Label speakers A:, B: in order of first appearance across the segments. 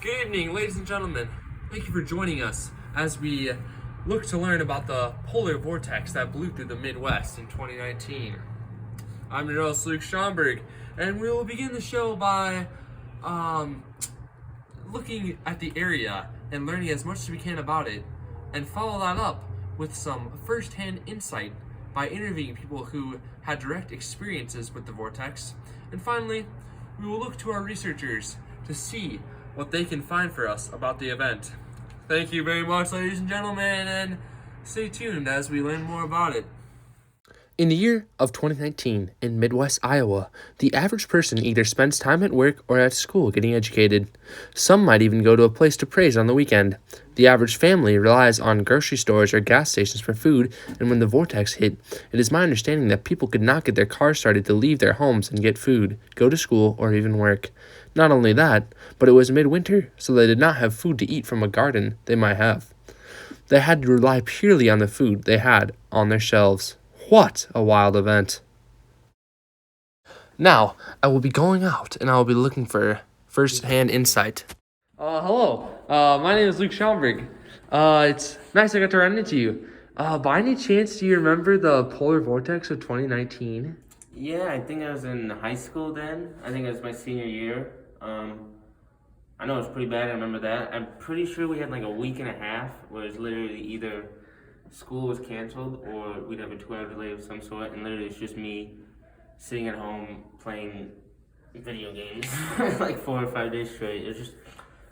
A: Good evening, ladies and gentlemen. Thank you for joining us as we look to learn about the polar vortex that blew through the Midwest in 2019. I'm your host, Luke Schomburg, and we will begin the show by looking at the area and learning as much as we can about it, and follow that up with some first-hand insight by interviewing people who had direct experiences with the vortex. And finally, we will look to our researchers to see what they can find for us about the event. Thank you very much, ladies and gentlemen, and stay tuned as we learn more about it. In the year of 2019 in Midwest Iowa, the average person either spends time at work or at school getting educated. Some might even go to a place to praise on the weekend. The average family relies on grocery stores or gas stations for food, and when the vortex hit, it is my understanding that people could not get their cars started to leave their homes and get food, go to school, or even work. Not only that, but it was midwinter, so they did not have food to eat from a garden they might have. They had to rely purely on the food they had on their shelves. What a wild event. Now, I will be going out and I will be looking for first-hand insight. Hello. My name is Luke Schomburg. It's nice I got to run into you. By any chance, do you remember the polar vortex of 2019?
B: Yeah, I think I was in high school then. I think it was my senior year. I know it was pretty bad, I remember that. I'm pretty sure we had like a week and a half where it was literally either school was canceled or we'd have a 2-hour delay of some sort, and literally it's just me sitting at home playing video games like 4 or 5 days straight. It was just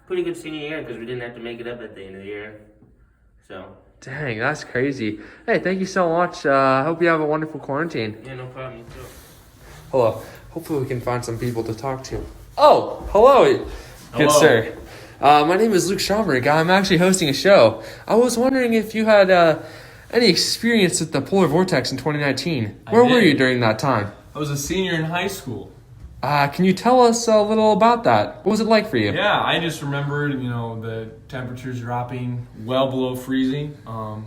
B: pretty good senior year because we didn't have to make it up at the end of the year. So.
A: Dang, that's crazy. Hey, thank you so much. I hope you have a wonderful quarantine.
B: Yeah, no problem. You too.
A: Hello. Hopefully we can find some people to talk to. Oh, hello. Good sir. My name is Luke Schomburg. I'm actually hosting a show. I was wondering if you had any experience with the polar vortex in 2019. Where were you during that time?
C: I was a senior in high school.
A: Can you tell us a little about that? What was it like for you?
C: Yeah, I just remembered, the temperatures dropping well below freezing.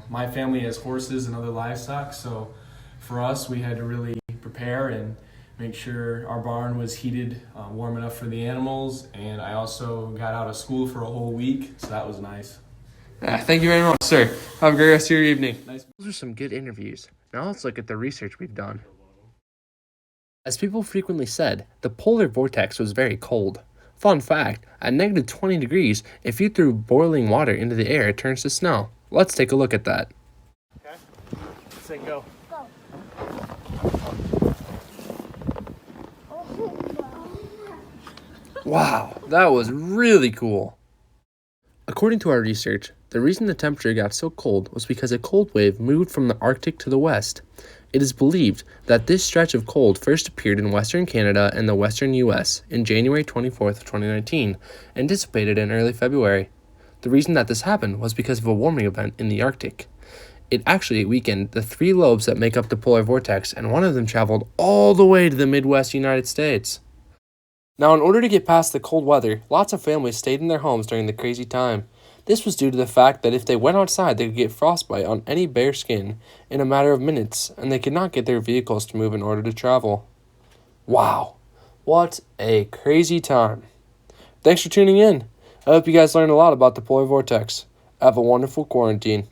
C: My family has horses and other livestock, so for us, we had to really prepare and make sure our barn was heated, warm enough for the animals. And I also got out of school for a whole week, so that was nice.
A: Thank you very much, sir. Have a great rest of your evening. Nice. Those are some good interviews. Now let's look at the research we've done. As people frequently said, the polar vortex was very cold. Fun fact, at negative 20 degrees, if you threw boiling water into the air, it turns to snow. Let's take a look at that.
D: Okay, say go.
A: Wow, that was really cool. According to our research, the reason the temperature got so cold was because a cold wave moved from the Arctic to the west. It is believed that this stretch of cold first appeared in western Canada and the western U.S. in January 24th, 2019, and dissipated in early February. The reason that this happened was because of a warming event in the Arctic. It actually weakened the 3 lobes that make up the polar vortex, and one of them traveled all the way to the Midwest United States. Now, in order to get past the cold weather, lots of families stayed in their homes during the crazy time. This was due to the fact that if they went outside, they could get frostbite on any bare skin in a matter of minutes, and they could not get their vehicles to move in order to travel. Wow, what a crazy time. Thanks for tuning in. I hope you guys learned a lot about the polar vortex. Have a wonderful quarantine.